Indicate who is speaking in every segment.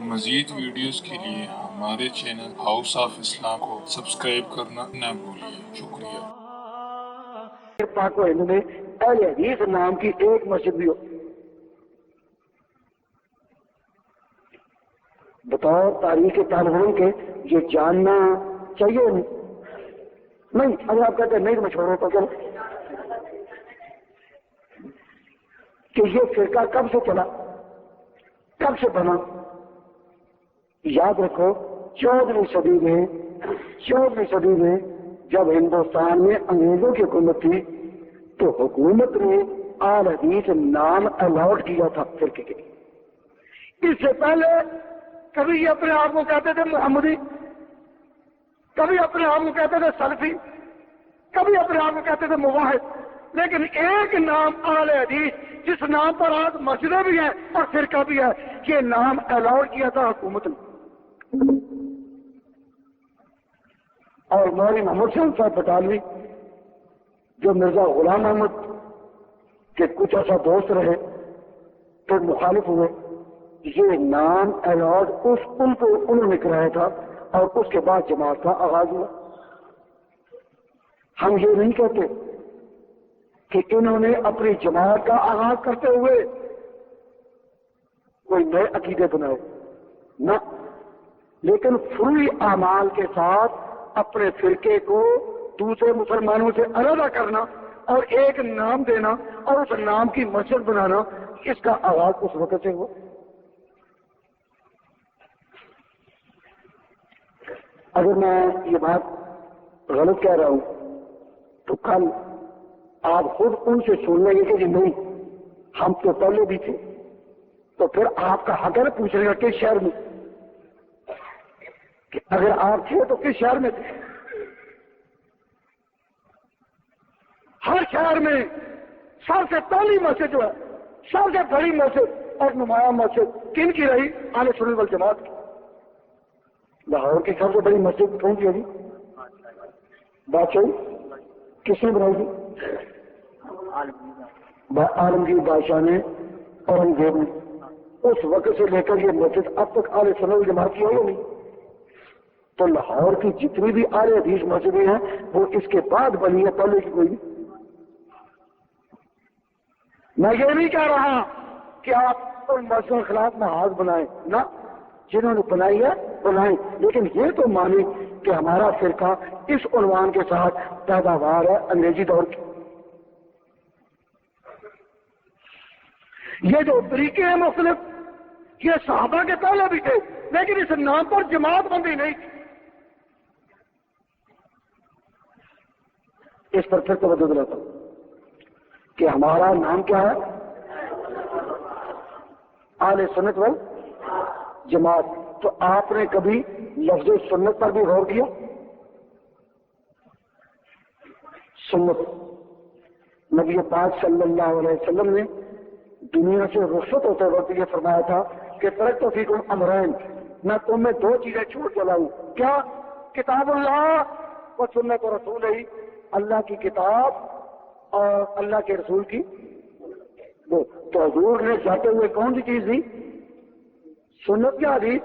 Speaker 1: مزید ویڈیوز کے لیے ہمارے چینل ہاؤس آف اسلام کو سبسکرائب کرنا نہ بھولیے۔ شکریہ۔
Speaker 2: پاک و ہند میں اہل حدیث نام کی ایک مسجد بھی ہو، بطور تاریخ طالب علم کے یہ جاننا چاہیے نہیں؟ اگر آپ کہتے ہیں نہیں تو میں چھوڑ تو چلو کہ یہ فرقہ کب سے چلا، کب سے بنا؟ یاد رکھو 14ویں صدی میں جب ہندوستان میں انگریزوں کی حکومت تھی تو حکومت نے آل حدیث نام الاٹ کیا تھا فرقے کے لیے۔ اس سے پہلے کبھی یہ اپنے آپ کو کہتے تھے محمدی، کبھی اپنے آپ کو کہتے تھے سلفی، کبھی اپنے آپ کو کہتے تھے موحد، لیکن ایک نام آل حدیث جس نام پر آج مسجدیں بھی ہیں اور فرقہ بھی ہے، یہ نام الاٹ کیا تھا حکومت نے۔ اور مولوی محمد صاحب بٹالوی جو مرزا غلام احمد کے کچھ ایسا دوست رہے تو مخالف ہوئے، یہ نام الاٹ ان کو انہوں نے کرایا تھا اور اس کے بعد جماعت کا آغاز ہوا۔ ہم یہ نہیں کہتے کہ انہوں نے اپنی جماعت کا آغاز کرتے ہوئے کوئی نئے عقیدے بنائے، نہ، لیکن فروعی اعمال کے ساتھ اپنے فرقے کو دوسرے مسلمانوں سے علیحدہ کرنا اور ایک نام دینا اور اس نام کی مسجد بنانا، اس کا آغاز اس وقت سے ہوا۔ اگر میں یہ بات غلط کہہ رہا ہوں تو کل آپ خود ان سے سن لیں گے کہ نہیں ہم تو پہلے بھی تھے، تو پھر آپ کا حق ہے پوچھنے کا کس شہر میں، کہ اگر آپ تھے تو کس شہر میں تھے؟ ہر شہر میں سب سے پہلی مسجد جو ہے، سب سے بڑی مسجد اور نمایاں مسجد کن کی رہی؟ اہل سنت والجماعت کی۔ لاہور کی سب سے بڑی مسجد کون سی ہے جی؟ بادشاہی کس نے بنائی تھی؟ عالمگیر بادشاہ نے، اورنگزیب نے۔ اس وقت سے لے کر یہ مسجد اب تک اہل سنت والجماعت کی ہے یا نہیں؟ تو لاہور کی جتنی بھی اہل حدیث مسجدیں ہیں وہ اس کے بعد بنی ہے، پہلے کی کوئی نہیں۔ میں یہ نہیں کہہ رہا کہ آپ ان مسجدوں کے خلاف محاذ بنائیں، نہ، جنہوں نے بنائی ہے بنائیں، لیکن یہ تو مانیں کہ ہمارا فرقہ اس عنوان کے ساتھ پیداوار ہے انگریزی دور کی۔ یہ جو طریقے ہیں مختلف، یہ صحابہ کے پہلے بھی تھے، لیکن اس نام پر جماعت بندی نہیں تھی۔ اس پر پھر توجہ دلاتا ہوں کہ ہمارا نام کیا ہے؟ اہل سنت والجماعت۔ تو آپ نے کبھی لفظ سنت پر بھی غور کیا؟ سنت، نبی پاک صلی اللہ علیہ وسلم نے دنیا سے رخصت ہوتے وقت یہ فرمایا تھا کہ ترکت فیکم امرین، میں تم میں دو چیزیں چھوڑ چلا ہوں، کیا؟ کتاب اللہ و سنت رسول ہی، اللہ کی کتاب اور اللہ کے رسول کی وہ۔ تو حضور نے جاتے ہوئے کون سی چیز دی؟ سنت یا حدیث؟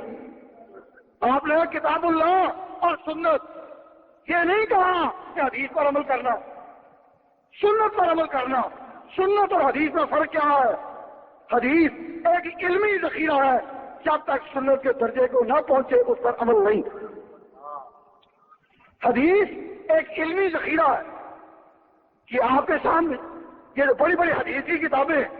Speaker 2: آپ نے کتاب اللہ اور سنت، یہ نہیں کہا کہ حدیث پر عمل کرنا، سنت پر عمل کرنا۔ سنت اور حدیث میں فرق کیا ہے؟ حدیث ایک علمی ذخیرہ ہے، جب تک سنت کے درجے کو نہ پہنچے اس پر عمل نہیں۔ حدیث ایک علمی ذخیرہ ہے کہ آپ کے سامنے یہ جو بڑی بڑی حدیث کی کتابیں ہیں،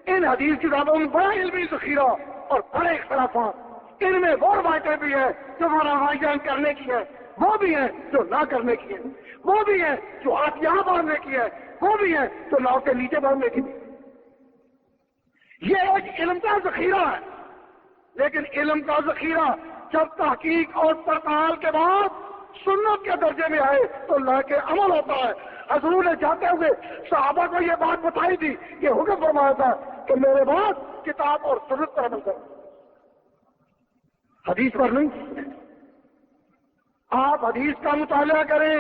Speaker 2: ان حدیث کتابوں میں بڑا علمی ذخیرہ اور بڑے اختلافات، ان میں وہ روایتیں بھی ہیں جو روایتیں کرنے کی ہیں، وہ بھی ہیں جو نہ کرنے کی ہیں، وہ بھی ہیں جو ہاتھ یہاں باندھنے کی ہے، وہ بھی ہیں جو لاؤ کے نیچے باندھنے کی۔ یہ ایک علم کا ذخیرہ ہے، لیکن علم کا ذخیرہ جب تحقیق اور پڑتال کے بعد سنت کے درجے میں آئے تو لا کے عمل ہوتا ہے۔ حضور نے جاتے ہوئے صحابہ کو یہ بات بتائی تھی، یہ حکم فرمایا تھا کہ میرے بعد کتاب اور سنت پر عمل کرو، حدیث پر نہیں۔ آپ حدیث کا مطالعہ کریں،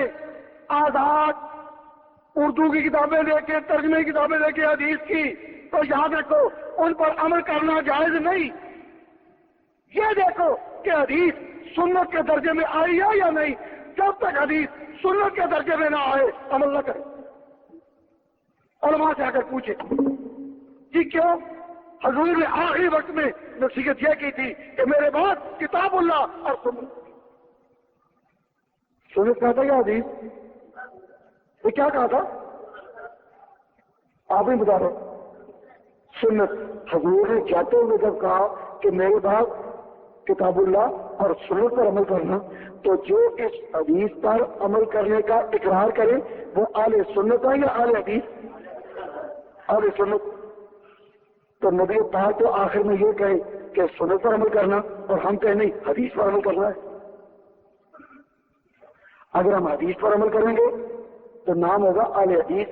Speaker 2: آزاد اردو کی کتابیں لے کے، ترجمے کی کتابیں لے کے حدیث کی، تو یاد رکھو ان پر عمل کرنا جائز نہیں، یہ دیکھو کہ حدیث سنت کے درجے میں آئی ہے یا نہیں. جب تک حدیث سنت کے درجے میں نہ آئے عمل نہ کرے. علماء سے آ کر پوچھے جی کیوں؟ حضور نے آخری وقت میں نصیحت یہ کی تھی کہ میرے بعد کتاب اللہ اور سنت. سنت کہا تھا یا حدیث؟ یہ کیا کہا تھا آپ ہی بتا رہے. سنت. حضور نے جاتے ہوئے جب کہا کہ میرے بعد کتاب اللہ اور سنت پر عمل کرنا، تو جو اس حدیث پر عمل کرنے کا اقرار کرے وہ اہل سنت ہے یا اہل حدیث؟ اہل سنت. تو نبی پاک تو آخر میں یہ کہے کہ سنت پر عمل کرنا اور ہم کہیں نہیں حدیث پر عمل کرنا ہے. اگر ہم حدیث پر عمل کریں گے تو نام ہوگا اہل حدیث،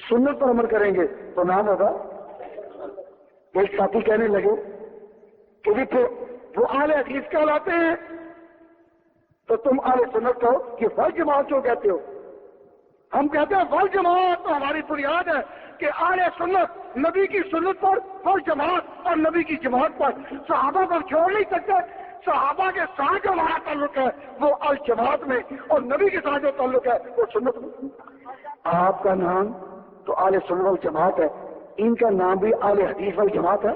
Speaker 2: سنت پر عمل کریں گے تو نام ہوگا. ایک ساتھی کہنے لگے کہ بھی پھر وہ اہل حدیث کہلاتے ہیں تو تم اہل سنت کہو کہ فرض جماعت کیوں کہتے ہو؟ ہم کہتے ہیں فرض جماعت تو ہماری بنیاد ہے کہ اہل سنت نبی کی سنت پر، فرض جماعت اور نبی کی جماعت پر. صحابہ کو چھوڑ نہیں سکتے. صحابہ کے ساتھ جو ہمارا تعلق ہے وہ الجماعت میں، اور نبی کے ساتھ جو تعلق ہے وہ سنت میں. آپ کا نام تو اہل سنت والجماعت ہے، ان کا نام بھی اہل حدیث والجماعت ہے.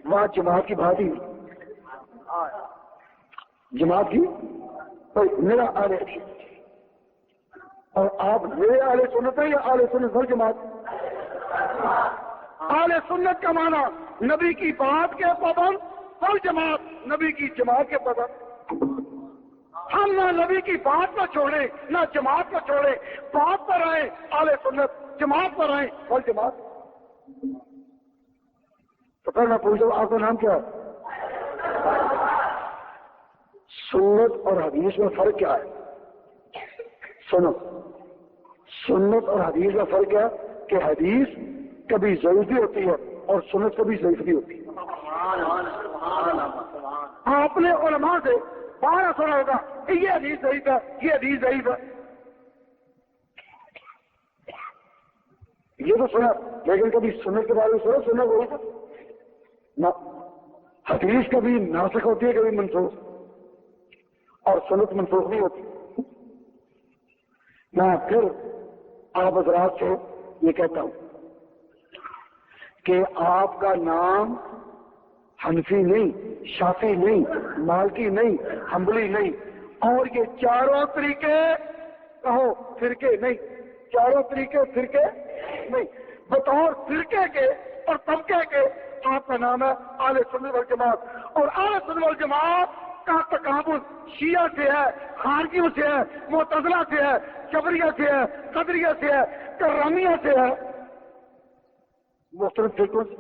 Speaker 2: وہاں جماعت کی بات ہی نہیں. جماعت کی میرا اہل حدیث اور آپ میرے اہل سنت ہیں یا اہل سنت والجماعت؟ اہل سنت کا معنی نبی کی بات کے پابند، والجماعت نبی کی جماعت کے پابند. ہم نہ نبی کی بات کو چھوڑیں نہ جماعت کو چھوڑیں. بات پر آئے اہل سنت، جماعت پر آئے والجماعت. تو پھر میں پوچھوں آپ کا نام کیا ہے؟ سنت اور حدیث میں فرق کیا ہے؟ سنو، سنت اور حدیث میں فرق کیا ہے کہ حدیث کبھی ضعیف بھی ہوتی ہے اور سنت کبھی ضعیف بھی ہوتی ہے. آپ نے علماء سے بارہ سنا ہوگا کہ یہ حدیث ضعیف ہے، یہ حدیث ضعیف ہے. یہ تو سنا، لیکن کبھی سنت کے بارے میں سنا، سنت وہی تھا نہ. حدیث کبھی ناسخ ہوتی ہے، کبھی منسوخ، اور سنت منسوخ نہیں ہوتی. میں پھر آپ حضرات سے یہ کہتا ہوں کہ آپ کا نام حنفی نہیں، شافعی نہیں، مالکی نہیں، حنبلی نہیں، اور یہ چاروں طریقے کہو فرقے نہیں، چاروں طریقے فرقے نہیں، بطور فرقے کے اور طبقے کے آپ کا نام ہے اہل سنت والجماعت. اور اہل سنت والجماعت کا تقابل شیعہ سے ہے، خارجیوں سے ہے، معتزلہ سے ہے، جبریہ سے ہے، قدریہ سے ہے، کررامیہ سے ہے، مختلف فرقوں سے.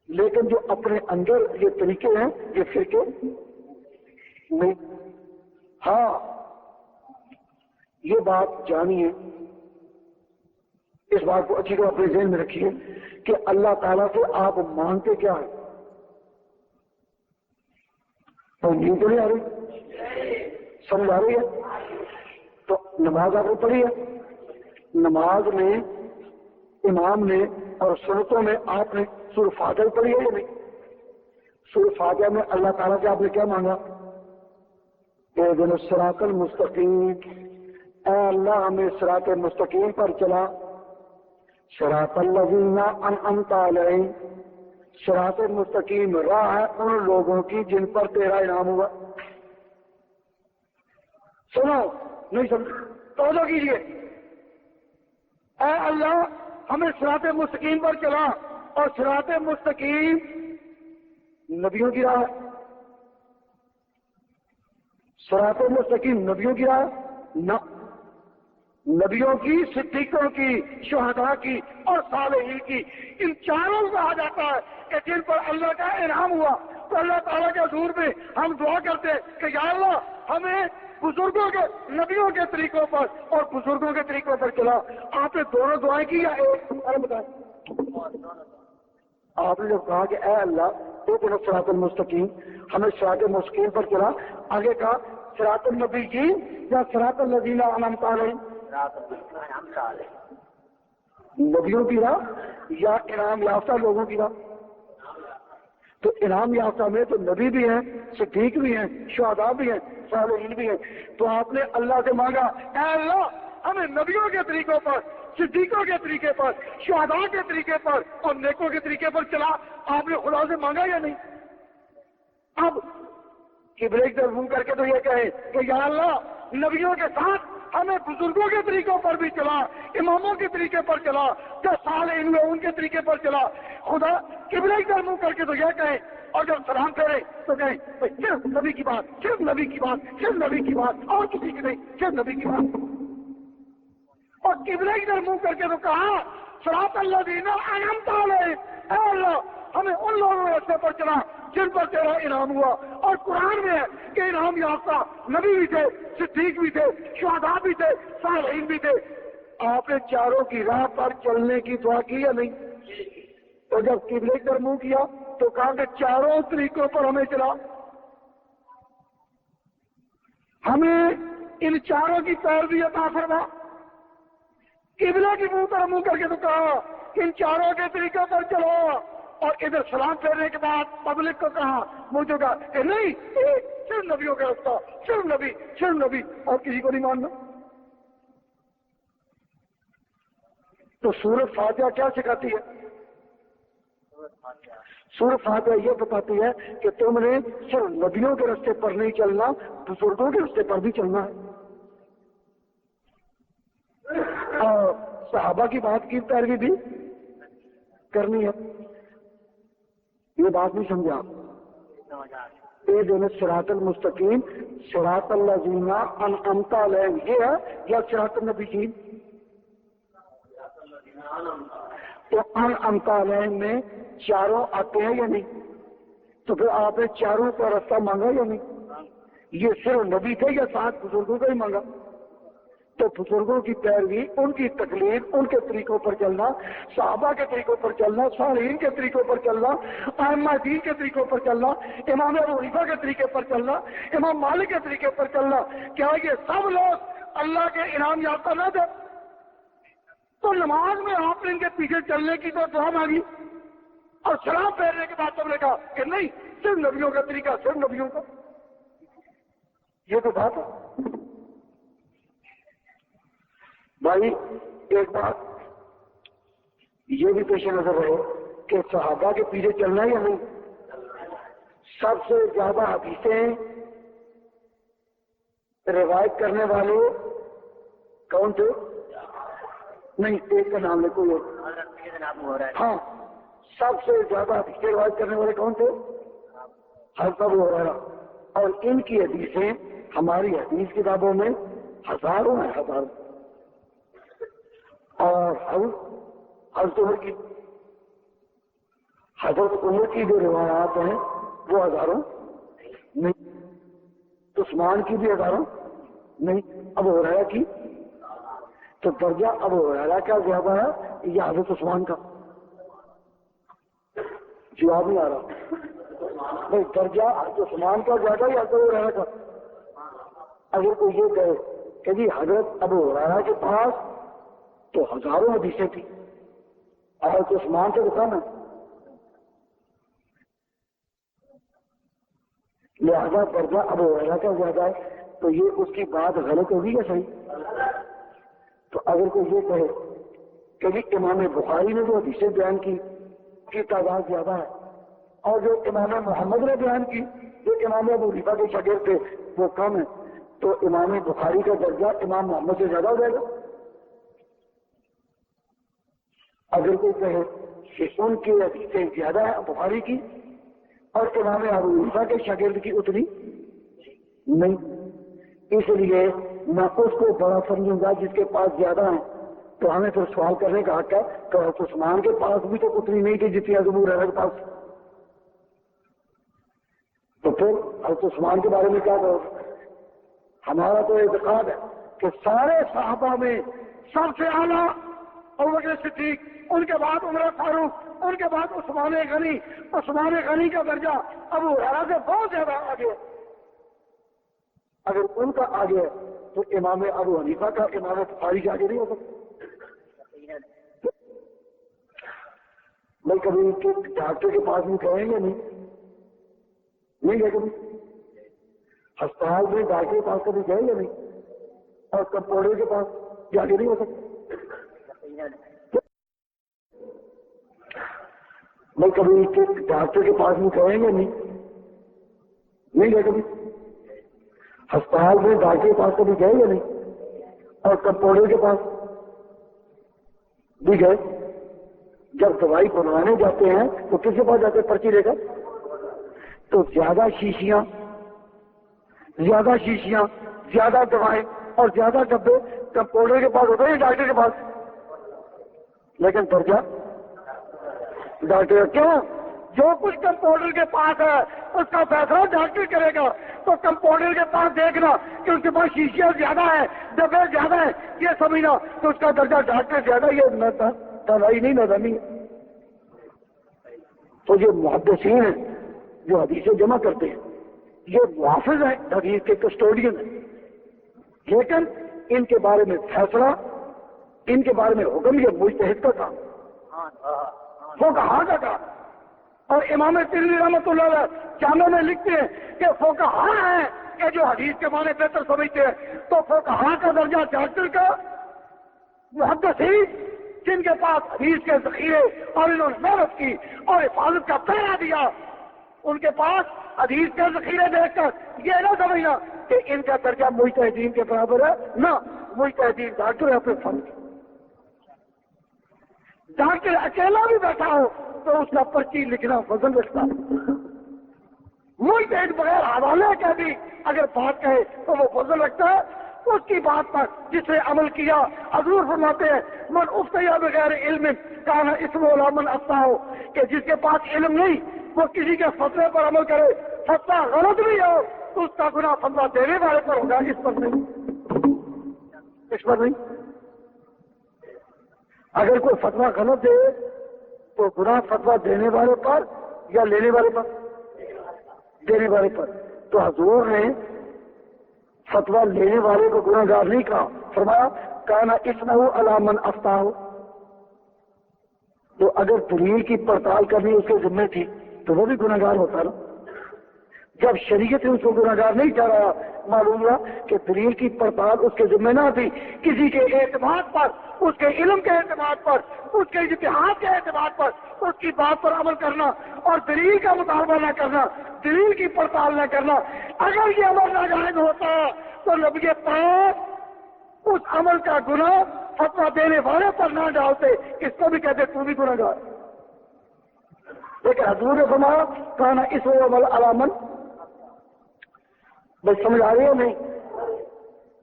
Speaker 2: لیکن جو اپنے اندر یہ طریقے ہیں یہ فرقے نہیں. ہاں یہ بات جانیے، اس بات کو اچھی طرح اپنے ذہن میں رکھیے کہ اللہ تعالیٰ سے آپ مانگتے کیا ہے. تو نیند تو نہیں آ رہی؟ سمجھ آ رہی ہے؟ تو نماز آپ نے پڑھی ہے، نماز میں امام نے اور سنتوں میں آپ نے سورہ فاتحہ پڑھی ہے یا نہیں؟ سورہ فاتحہ میں اللہ تعالیٰ سے آپ نے کیا مانگا؟ اہدنا الصراط المستقیم، اے اللہ ہمیں صراط مستقیم پر چلا. صراط الذین انعمت علیہم، صراط مستقیم راہ ہے ان لوگوں کی جن پر تیرا انعام ہوا. سنو نہیں سمجھ توجہ کیجیے. اے اللہ ہمیں صراط مستقیم پر چلا، اور صراط مستقیم نبیوں کی راہ ہے. صراط مستقیم نبیوں کی راہ نہ، نبیوں کی، صدیقوں کی، شہداء کی اور صالحین کی. ان چاروں کو کہا جاتا ہے کہ جن پر اللہ کا انعام ہوا. تو اللہ تعالیٰ کے حضور میں ہم دعا کرتے کہ یا اللہ ہمیں بزرگوں کے، نبیوں کے طریقوں پر اور بزرگوں کے طریقوں پر چلا. آپ نے دونوں دعائیں کی یا ایک؟ بتائیں. آپ نے جب کہا کہ اے اللہ تو صراط المستقیم، ہمیں صراط مستقیم پر چلا، آگے کہا صراط النبیین یا صراط الذین انعمت علیہم؟ نبیوں کی راہ یا انعام یافتہ لوگوں کی راہ؟ تو انعام یافتہ میں تو نبی بھی ہیں، صدیق بھی ہیں، شہداء بھی ہیں، صالحین بھی ہیں. تو آپ نے اللہ سے مانگا اے اللہ ہمیں نبیوں کے طریقوں پر، صدیقوں کے طریقے پر، شہداء کے طریقے پر اور نیکوں کے طریقے پر چلا. آپ نے خدا سے مانگا یا نہیں؟ اب قبلے کی طرف منہ کر کے تو یہ کہے کہ یا اللہ نبیوں کے ساتھ ہمیں بزرگوں کے طریقوں پر بھی چلا، اماموں کے طریقے پر چلا، جو صالحین ہوئے ان کے طریقے پر چلا. خدا قبلے کی طرف منہ کر کے تو یہ کہے اور جب سلام پھیرے تو کہیں صرف نبی کی بات، صرف نبی کی بات، صرف نبی کی بات، اور کسی کی نہیں، صرف نبی کی بات. اور قبلے کی طرف منہ کر کے تو کہا صراط الذین انعمت علیہم، اے اللہ ہمیں ان لوگوں کے راستے پر چلا جن پر تیرا انعام ہوا. اور قرآن میں ہے کہ انعام یافتہ نبی بھی تھے، صدیق بھی تھے، شہداء بھی تھے، صالحین بھی تھے. آپ نے چاروں کی راہ پر چلنے کی دعا کی یا نہیں؟ تو جب قبلے کی طرف منہ کیا تو کہا کہ چاروں طریقوں پر ہمیں چلا. ہمیں ان چاروں کی پیروی عطا فرما. قبلے کی منہ پر منہ کر کے تو کہا ان چاروں کے طریقوں پر چلو، اور ادھر سلام پھیرنے کے بعد پبلک کو کہا، مجھے کہا کہ نہیں صرف نبیوں کا راستہ، صرف نبی، صرف نبی، اور کسی کو نہیں ماننا. تو سورۃ فاتحہ کیا سکھاتی ہے؟ سورۃ فاتحہ یہ بتاتی ہے کہ تم نے صرف نبیوں کے راستے پر نہیں چلنا، بزرگوں کے راستے پر بھی چلنا ہے. اور صحابہ کی بات کی پیروی بھی کرنی ہے. یہ بات نہیں سمجھا. اہدنا الصراط المستقیم صراط الذین انعمت علیہم یہ ہے یا صراط النبیین؟ تو انعمت علیہم میں چاروں آتے ہیں یا نہیں؟ تو پھر آپ نے چاروں کا راستہ مانگا یا نہیں؟ یہ صرف نبی تھے یا ساتھ بزرگوں کا ہی مانگا؟ تو بزرگوں کی پیروی، ان کی تقلید، ان کے طریقوں پر چلنا، صحابہ کے طریقوں پر چلنا، صالحین کے طریقوں پر چلنا، ائمہ دین کے طریقوں پر چلنا، امام ابو حنیفہ کے طریقے پر چلنا، امام مالک کے طریقے پر چلنا، کیا یہ سب لوگ اللہ کے انعام یافتہ نہ تھے؟ تو نماز میں آپ نے ان کے پیچھے چلنے کی تو دعا مانگی، اور سلام پھیرنے کے بعد تم نے کہا کہ نہیں صرف نبیوں کا طریقہ، صرف نبیوں کا. یہ تو بات ہے بھائی. ایک بات یہ بھی پیش نظر رہے کہ صحابہ کے پیچھے چلنا یا نہیں. سب سے زیادہ حدیثیں روایت کرنے والے کون تھے؟ نہیں، ایک کا نام لے کوئی اور. ہاں، سب سے زیادہ حدیثیں روایت کرنے والے کون تھے؟ حضرت ابو ہریرہ. اور ان کی حدیثیں ہماری حدیث کتابوں میں ہزاروں ہیں، ہزاروں. اور حضرت عمر کی، حضرت عمر کی جو روایات ہیں وہ ہزاروں نہیں، عثمان کی بھی ہزاروں نہیں، ابو ہریرہ کی. تو درجہ ابو ہریرہ کا زیادہ ہے یا حضرت عثمان کا؟ جواب نہیں آ رہا. نہیں، درجہ حضرت عثمان کا زیادہ یا حضرت ابو ہریرہ کا؟ اگر کوئی یہ کہے کہ جی حضرت ابو ہریرہ کے پاس تو ہزاروں حدیثیں تھی، حضرت عثمان سے بتانا، لہذا درجہ ابو ہریرہ کا زیادہ ہے. تو یہ اس کی بات غلط ہوگی یا صحیح؟ تو اگر کوئی یہ کہے کہ جی امام بخاری نے جو حدیثیں بیان کی تعداد زیادہ ہے، اور جو امام محمد نے بیان کی، جو امام ابو حنیفہ کے شاگرد تھے، وہ کم ہے، تو امام بخاری کا درجہ امام محمد سے زیادہ ہو جائے گا. اگر کوئی کہے کہ ان کی حدیثیں زیادہ ہیں بخاری کی اور امام ابو حنیفہ کے شاگرد کی اتنی نہیں، اس لیے میں اس کو بڑا سمجھوں گا جس کے پاس زیادہ ہیں. تو ہمیں پھر سوال کرنے کا حق ہے کہ حضرت عثمان کے پاس بھی تو اتنی نہیں تھی جتنی حضرت ابو ہریرہ کے پاس. تو پھر حضرت عثمان کے بارے میں کیا کہو؟ ہمارا تو اعتقاد ہے کہ سارے صحابہ میں سب سے اعلیٰ ابوبکر صدیق، ان کے بعد عمر فاروق، ان کے بعد عثمان غنی. عثمان غنی کا درجہ ابو ہریرہ سے بہت زیادہ آگے. اگر ان کا آگے ہے تو امام ابو حنیفہ کا امام بخاری کے آگے نہیں ہو سکتا. بھائی کبھی ڈاکٹر کے پاس بھی کہیں گے نہیں نہیں گئے کبھی؟ ہسپتال میں ڈاکٹر کے پاس کبھی گئے یا نہیں؟ اور کمپاؤنڈر کے پاس جا کے نہیں ہو سکتے؟ میں کبھی ڈاکٹر کے پاس میں گئے یا نہیں گئے کبھی؟ ہسپتال میں ڈاکٹر کے پاس کبھی گئے یا نہیں؟ اور کمپاؤنڈر کے پاس بھی گئے؟ جب دوائی بنوانے جاتے ہیں تو کس کے پاس جاتے ہیں؟ پرچی لے کر. تو زیادہ شیشیاں، زیادہ دوائیں اور زیادہ ڈبے کمپاؤنڈر کے پاس ہوتے ہیں ڈاکٹر کے پاس، لیکن درجہ ڈاکٹر. کیوں؟ جو کچھ کمپاؤنڈر کے پاس ہے اس کا فیصلہ ڈاکٹر کرے گا. تو کمپاؤنڈر کے پاس دیکھنا کہ اس کے پاس شیشیاں زیادہ ہے، ڈبے زیادہ ہے، یہ سمجھنا کہ اس کا درجہ ڈاکٹر زیادہ. یہ دوائی نہیں نظامی ہے. تو یہ محدثین ہیں جو حدیثیں جمع کرتے ہیں، یہ محافظ ہیں، حدیث کے کسٹوڈین ہیں، لیکن ان کے بارے میں فیصلہ، ان کے بارے میں حکم یہ مجتہد کا کام، فقہا کا کام. اور امام ترمذی رحمۃ اللہ علیہ جامع میں لکھتے ہیں کہ فقہا ہیں کہ جو حدیث کے معنی بہتر سمجھتے ہیں. تو فقہا کا درجہ ڈاکٹر کا، محدثین جن کے پاس حدیث کے ذخیرے اور انہوں نے محنت کی اور حفاظت کا پہرا دیا، ان کے پاس حدیث کے ذخیرے دیکھ کر یہ نہ سمجھنا کہ ان کا درجہ مجتہدین کے برابر ہے. نہ، مجتہدین ڈاکٹر ہے اپنے فن کے. ڈاکٹر اکیلا بھی بیٹھا ہو تو اس کا پرچی لکھنا وزن رکھتا ہے. مجتہد بغیر حوالے کا بھی اگر بات کہے تو وہ وزن رکھتا ہے اس کی بات پر جس نے عمل کیا. حضور فرماتے ہیں من افتیا بغیر علم کان اسمہ علی من افتاہ، کہ جس کے پاس علم نہیں وہ کسی کے فتوے پر عمل کرے، فتویٰ غلط بھی ہو تو اس کا گناہ فتویٰ دینے والے پر ہوگا، اس پر نہیں. اگر کوئی فتویٰ غلط دے تو گناہ فتویٰ دینے والے پر یا لینے والے پر؟ دینے والے پر. تو حضور نے فتویٰ لینے والے کو گناہ گار نہیں کہا، فرمایا کانا اسمہ علی من افتاہ. تو اگر دلیل کی پڑتال کرنی اس کے ذمہ تھی تو وہ بھی گناہ گار ہوتا نا. جب شریعت نے اس کو گناہ گار نہیں ٹھہرایا، معلوم ہوا کہ دلیل کی پڑتال اس کے ذمہ نہ تھی. کسی کے اعتماد پر، اس کے علم کے اعتماد پر، اس کے اجتہاد کے اعتماد پر اس کی بات پر عمل کرنا اور دلیل کا مطالبہ نہ کرنا، دلیل کی پڑتال نہ کرنا. اگر یہ عمل ناجائز ہوتا تو نبی پاک اس عمل کا گناہ فتویٰ دینے والے پر نہ ڈالتے، اس کو بھی کہتے تو بھی گناہ گار. لیکن حضور نے فرمایا کانا اس عمل علامن. بس سمجھ آ رہی ہے نہیں؟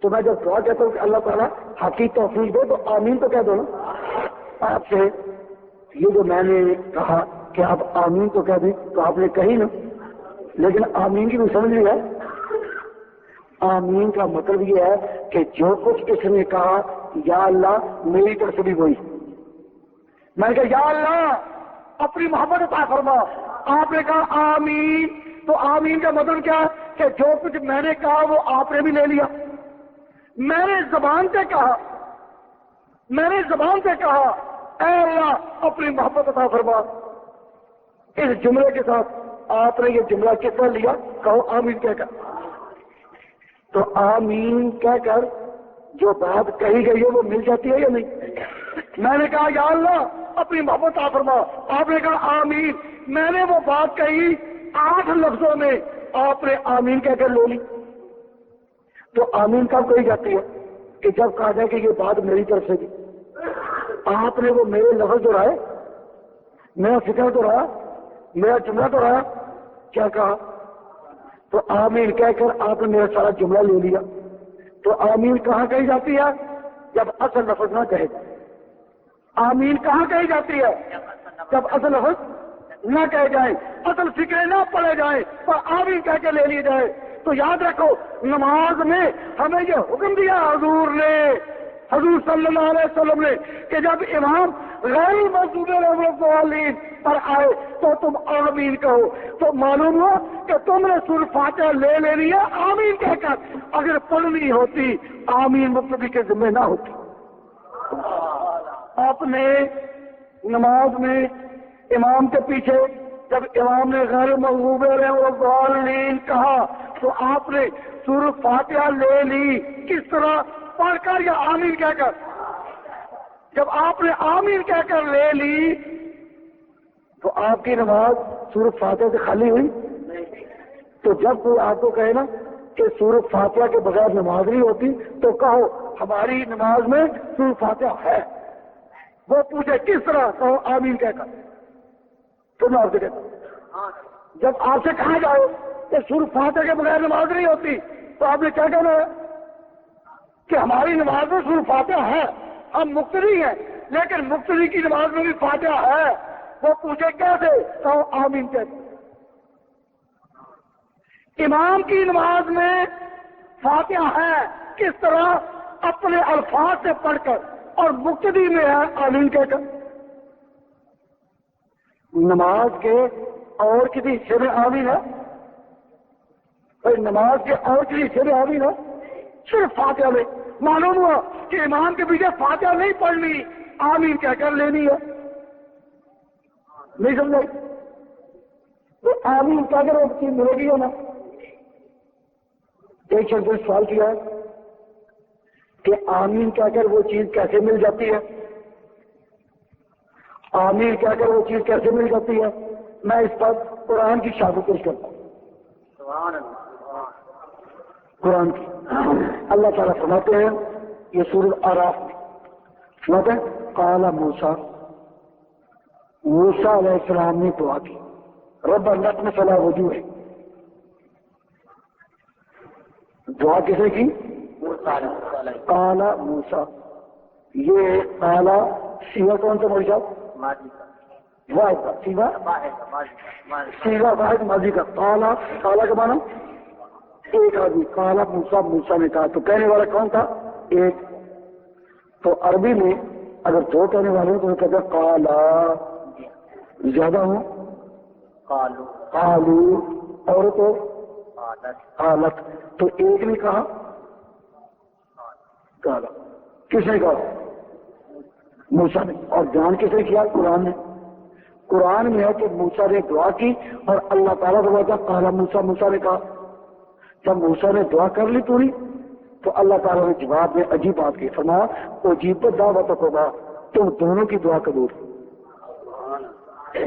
Speaker 2: تو میں جب دعا کہتا ہوں کہ اللہ تعالیٰ حقیقی توفیق دے تو آمین تو کہہ دو نا. آپ سے یہ جو میں نے کہا کہ آپ آمین تو کہہ دیں تو آپ نے کہی نا، لیکن آمین کی بھی سمجھ نہیں ہے. آمین کا مطلب یہ ہے کہ جو کچھ اس نے کہا یا اللہ میری طرف سے بھی وہی. میں نے کہا یا اللہ اپنی محبت عطا فرما. آپ نے کہا آمین، تو آمین کا مطلب کیا ہے کہ جو کچھ میں نے کہا وہ آپ نے بھی لے لیا. میں نے زبان سے کہا اے اللہ اپنی محبت عطا فرما. اس جملے کے ساتھ آپ نے یہ جملہ کتنا لیا؟ کہو آمین کہہ کر. تو آمین کہہ کر جو بات کہی گئی ہے وہ مل جاتی ہے یا نہیں؟ میں نے کہا یا اللہ اپنی محبت عطا فرما. آپ نے کہا آمین. میں نے وہ بات کہی 8 لفظوں میں، آپ نے آمین کہہ کر لے لی. تو آمین کب کہی جاتی ہے؟ کہ جب کہا جائے کہ یہ بات میری طرف سے تھی. آپ نے وہ میرے لفظ دہرائے، میرا فکر دہرایا، میرا جملہ دہرایا، کیا کہا؟ تو آمین کہہ کر آپ نے میرا سارا جملہ لے لیا. تو آمین کہاں کہی جاتی ہے؟ جب اصل لفظ نہ کہے. آمین کہاں کہی جاتی ہے؟ جب اصل لفظ نہ کہے جائیں، اصل فکرے نہ پڑے جائیں اور آمین کہہ کے لے لی جائے. تو یاد رکھو نماز میں ہمیں یہ حکم دیا حضور صلی اللہ علیہ وسلم نے کہ جب امام غیر مغضوب علیہم الضالین پر آئے تو تم آمین کہو. تو معلوم ہوا کہ تم نے سورہ فاتحہ لے لیا آمین کہہ کر. اگر پڑھنی ہوتی آمین مقتدی کے ذمہ نہ ہوتی. آپ نے نماز میں امام کے پیچھے جب امام نے غیر مغضوب علیہم والضالین کہا تو آپ نے سورۃ فاتحہ لے لی، کس طرح؟ پڑھ کر یا آمین کہہ کر؟ جب آپ نے آمین کہہ کر لے لی تو آپ کی نماز سورۃ فاتحہ سے خالی ہوئی؟ تو جب کوئی آپ کو کہے نا کہ سورۃ فاتحہ کے بغیر نماز نہیں ہوتی تو کہو ہماری نماز میں سورۃ فاتحہ ہے۔ وہ پوچھے کس طرح؟ کہو آمین کہہ کر۔ تو میں آپ سے کہتا ہوں جب آپ سے کہا جائے کہ سورۃ فاتحہ کے بغیر نماز نہیں ہوتی تو آپ نے کیا کہنا ہے کہ ہماری نماز میں سورۃ فاتحہ ہے، ہم مقتدی ہیں لیکن مقتدی کی نماز میں بھی فاتحہ ہے۔ وہ پوچھے کیسے؟ کہو آمین کہہ کر۔ امام کی نماز میں فاتحہ ہے، کس طرح؟ اپنے الفاظ سے پڑھ کر، اور مقتدی میں ہے آمین کہہ کر۔ نماز کے اور کسی حصے میں آمین ہے؟ نماز کے اور کسی حصے میں آمین ہے؟ صرف فاتحہ میں۔ معلوم ہوا کہ امام کے پیچھے فاتحہ نہیں پڑھنی، آمین کہہ کر لینی ہے۔ نہیں سمجھے؟ تو آمین کہہ کر وہ چیز ملے گی یا نا؟ ایک شخص نے سوال کیا ہے کہ آمین کہہ کر وہ چیز کیسے مل جاتی ہے؟ آمین کہہ کر وہ چیز کیسے مل جاتی ہے؟ میں اس پر قرآن کی شاہد پیش کرتا ہوں۔ قرآن کی اللہ تعالیٰ فرماتے ہیں، یہ سورۃ اعراف میں فرماتے ہیں قال موسیٰ علیہ السلام نے دعا کی، رب لکم فلا وجوہ۔ دعا کسے کی؟ قال موسیٰ۔ یہ قال سیغہ کون سا مرجع؟ واحد کا سیغہ واحد ماضی کا۔ قال کا معنی ایک آدمی، قال موسیٰ، موسیٰ نے کہا، تو کہنے والا کون تھا؟ ایک۔ تو عربی میں اگر دو کہنے والے ہوں تو وہ کہتے ہیں قالا، زیادہ ہوں قالو، اور تو قالت۔ تو ایک نے کہا قالا، کس نے کہا؟ موسیٰ نے۔ اور بیان کس نے کیا؟ قرآن نے۔ قرآن میں ہے کہ موسیٰ نے دعا کی اور اللہ تعالیٰ کو بتا قال موسیٰ، موسیٰ نے کہا۔ جب موسیٰ نے دعا کر لی پوری تو اللہ تعالیٰ نے جواب میں عجیب بات کی، فرمایا اجیبت دعوتکما، تم دونوں کی دعا قبول۔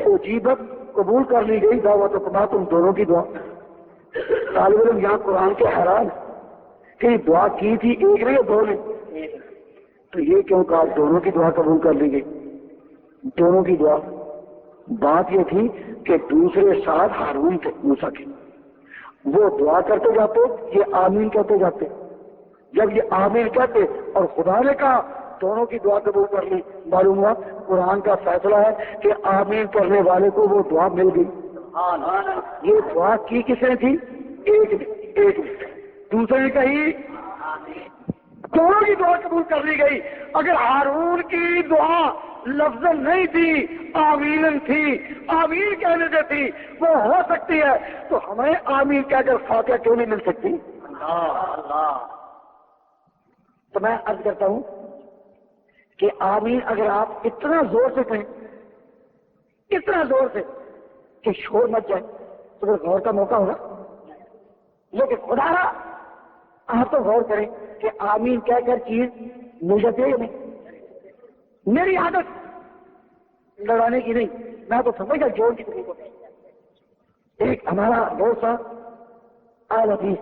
Speaker 2: اجیبت قبول کر لی گئی، دعوتکما تم دونوں کی دعا۔ طالب علم یہاں قرآن کے حیران کہ دعا کی تھی ایک نے یا دو نے؟ تو یہ کیوں کہا دونوں کی دعا قبول کر لی گئی؟ دونوں کی دعا، بات یہ تھی کہ دوسرے ساتھ ہارون تھے موسیٰ کے، وہ دعا کرتے جاتے، یہ آمین کہتے جاتے۔ جب یہ آمین کہتے اور خدا نے کہا دونوں کی دعا قبول کر لی، معلوم ہوا قرآن کا فیصلہ ہے کہ آمین کرنے والے کو وہ دعا مل گئی۔ یہ دعا کی کس نے تھی؟ ایک نے۔ دوسرے نے کہی، دونوں کی دعا قبول کر لی گئی۔ اگر ہارون کی دعا لفظ نہیں تھی، آمین تھی، آمین کہنے سے تھی، وہ ہو سکتی ہے، تو ہمیں آمین کہہ کر فاتحہ کیوں نہیں مل سکتی؟ تو میں عرض کرتا ہوں کہ آمین اگر آپ اتنا زور سے کہیں، اتنا زور سے کہ شور مچ جائے تو پھر غور کا موقع ہوگا۔ لیکن خدا را آپ تو غور کریں کہ آمین کہہ کر چیز مل جاتی ہے یا نہیں؟ میری عادت لڑانے کی نہیں، میں تو سمجھا جوڑ کی طریقے کو۔ ایک ہمارا دوست تھا آل حدیث،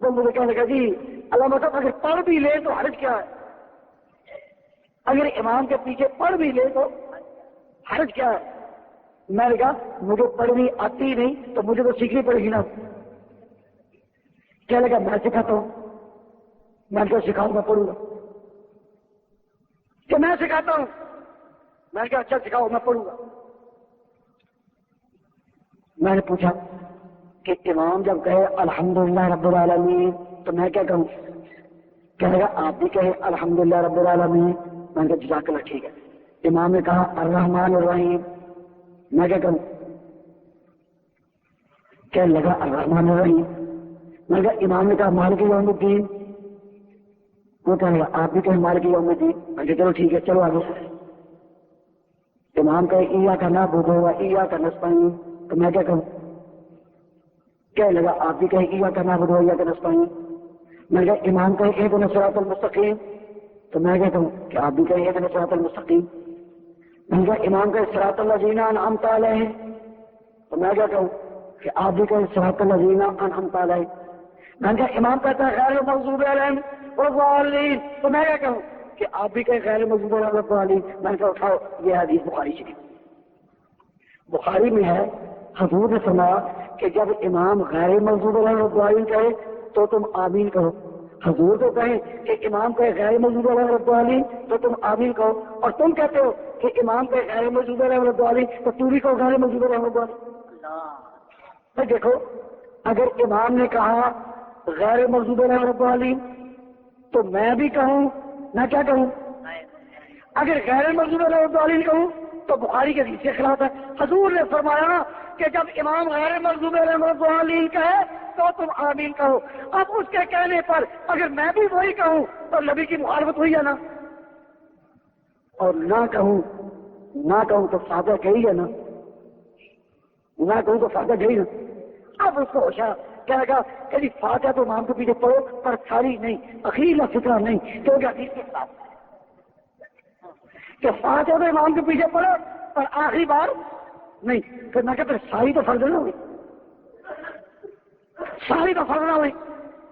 Speaker 2: وہ مجھے کہنے لگا جی علامہ صاحب اگر پڑھ بھی لے تو حرج کیا ہے؟ اگر امام کے پیچھے پڑھ بھی لے تو حرج کیا ہے؟ میں نے کہا مجھے پڑھنی آتی نہیں تو مجھے تو سیکھنی پڑے گی نا۔ کیا لگا میں سکھاتا ہوں، میں تو سکھاؤں گا، پڑھوں گا کہ میں سکھاتا ہوں، میں نے کہا اچھا سکھاؤ میں پڑھوں گا۔ میں نے پوچھا کہ امام جب کہے الحمدللہ رب العالمین تو میں کیا کہوں؟ کہے گا آپ بھی کہے الحمدللہ رب العالمین۔ میں نے کہا جزاک اللہ، ٹھیک ہے۔ امام نے کہا الرحمن الرحیم، میں کیا کہوں؟ کہنے لگا الرحمن الرحیم۔ میں نے کہا امام نے کہا مالک یوم الدین، وہ کہنے لگا آپ بھی کہیں مالک یوم الدین۔ میں کہا چلو ٹھیک ہے، چلو آگے۔ امام کہے ایاک نعبد و ایاک نستعین تو میں کیا کہوں؟ کیا لگا آپ بھی کہیں ایاک نعبد و ایاک نستعین، میں کہا امام کہے اہدنا الصراط المستقیم تو میں کیا کہوں کہ آپ بھی کہیں اہدنا الصراط المستقیم، میں کہا امام کہے صراط الذین انعمت علیہم تو میں کیا کہوں کہ آپ بھی کہیں صراط الذین انعمت علیہم، میں نے کہا امام کہتا ہے غیر المغضوب علیہم والضالین تو میں کیا کہوں کہ آپ بھی کہیں غیر المغضوب علیہم والضالین، میں نے کہا اٹھاؤ یہ حدیث بخاری شریف، بخاری میں ہے حضور نے فرمایا کہ جب امام غیر المغضوب علیہم والضالین کہے تو تم آمین کہو، حضور تو کہیں کہ امام کہے غیر المغضوب علیہم والضالین تو تم آمین کہو، اور تم کہتے ہو کہ امام کہے غیر المغضوب علیہم والضالین تو تو بھی کہو غیر المغضوب علیہم والضالین۔ دیکھو اگر امام نے کہا غیر المغضوب علیہم والضالین تو میں بھی کہوں، میں کیا کہوں؟ اگر غیر المغضوب علیہم والضالین کہوں تو بخاری کے حدیث کے خلاف ہے۔ حضور نے فرمایا کہ جب امام غیر المغضوب علیہم والضالین کہے تو تم آمین کہو، اب اس کے کہنے پر اگر میں بھی وہی کہوں تو نبی کی مخالفت ہوئی ہے نا، اور نہ کہوں تو فاتحہ کہی ہے نا، نہ کہوں تو فاتحہ کہی نا۔ اب اس کو ہوشا کہے گا کہ جی فاتحہ تو امام کے پیچھے پڑھو پر ساری نہیں، اخیلا فطرہ نہیں، کیونکہ حدیث کے خلاف کہ فاتحہ تو امام کے پیچھے پڑھو پر آخری بار نہیں، پھر میں کہتا ساری تو فرض نہ ہوئی، ساری تو فرض نہ ہوئی۔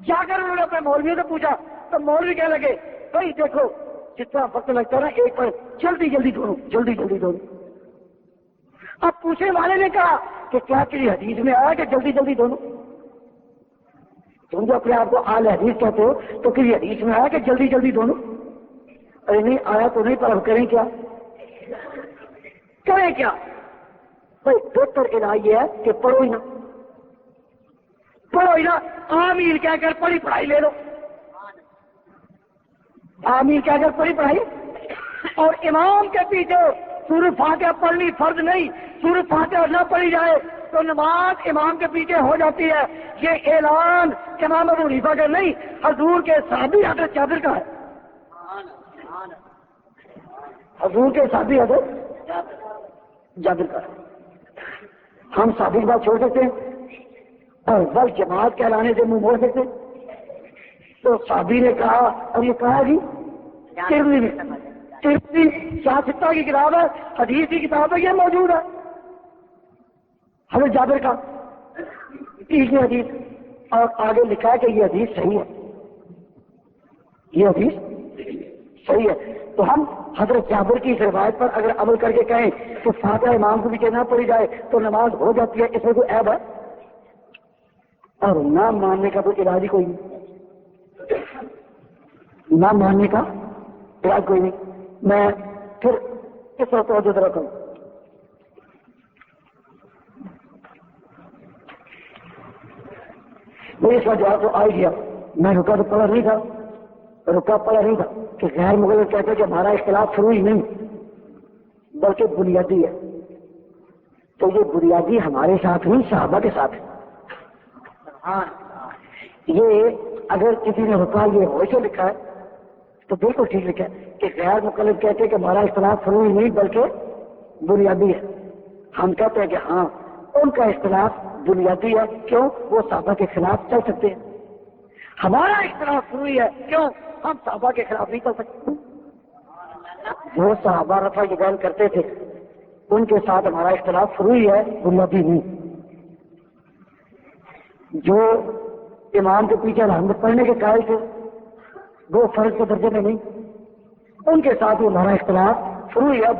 Speaker 2: جا کر انہوں نے اپنے مولویوں سے پوچھا تو مولوی کہنے لگے بھائی دیکھو جتنا وقت لگتا ہے نا ایک پر جلدی دونوں۔ اب پوچھنے والے نے کہا کہ کیا کسی حدیث میں آیا کہ جلدی دونوں؟ تم جو اپنے آپ کو اہل حدیث کہتے ہو تو کسی حدیث میں آیا کہ جلدی دونوں؟ ارے نہیں آیا تو نہیں، پر اب کریں کیا؟ بھائی بہتر علاج یہ ہے کہ پڑھو ہی نا، آمین کہہ کر پڑھی پڑھائی لے لو، آمین کہہ کر پڑھی پڑھائی، اور امام کے پیچھے سورۃ فاتحہ پڑھنی فرض نہیں، سورۃ فاتحہ نہ پڑھی جائے تو نماز امام کے پیچھے ہو جاتی ہے۔ یہ اعلان امام ابو حنیفہ کا نہیں، حضور کے صحابی حضرت جابر کا ہے، حضور کے صحابی حضرت جابر کا ہے۔ ہم صحابی کی بات چھوڑ سکتے ہیں اور ول جماعت کہلانے سے منہ موڑ سکتے ہیں؟ تو صحابی نے کہا، اور یہ کہا جی ترمذی میں، ترمذی سیاستہ کی کتاب ہے، حدیث کی کتاب ہے، یہ موجود ہے حضرت جابر کا تیسری حدیث، اور آگے لکھا ہے کہ یہ حدیث صحیح ہے، یہ حدیث صحیح ہے۔ تو ہم حضرت جابر کی اس روایت پر اگر عمل کر کے کہیں کہ فاتحہ امام کو پیچھے نہ پڑھی جائے تو نماز ہو جاتی ہے، اس میں کوئی عیب ہے؟ اور نہ ماننے کا تو علاج ہی کوئی نہیں، نہ ماننے کا علاج کوئی نہیں۔ میں پھر اس طرح توجہ ذرا کروں، مجھے اس کا جواب تو آ ہی گیا، میں رکا پڑا نہیں تھا کہ غیر مغرب کہتے ہیں کہ ہمارا اختلاف فروعی نہیں بلکہ بنیادی ہے، تو یہ بنیادی ہمارے ساتھ نہیں صحابہ کے ساتھ ہے۔ یہ اگر کسی نے رکا یہ ہو سے لکھا ہے تو بالکل ٹھیک لکھا ہے کہ غیر مقلد کہتے ہیں کہ ہمارا اختلاف فروعی نہیں بلکہ بنیادی ہے، ہم کہتے ہیں کہ ہاں ان کا اختلاف بنیادی ہے، کیوں؟ وہ صحابہ کے خلاف چل سکتے ہیں، ہمارا اختلاف فروعی ہے، کیوں؟ ہم صحابہ کے خلاف نہیں چل سکتے۔ جو صحابہ رفع یدین کرتے تھے ان کے ساتھ ہمارا اختلاف فروعی ہے، بنیادی نہیں۔ جو امام کے پیچھے رحمت پڑھنے کے قائل تھے وہ فرض کے درجے میں نہیں، ان کے ساتھ ہمارا اختلاف فروعی ہے۔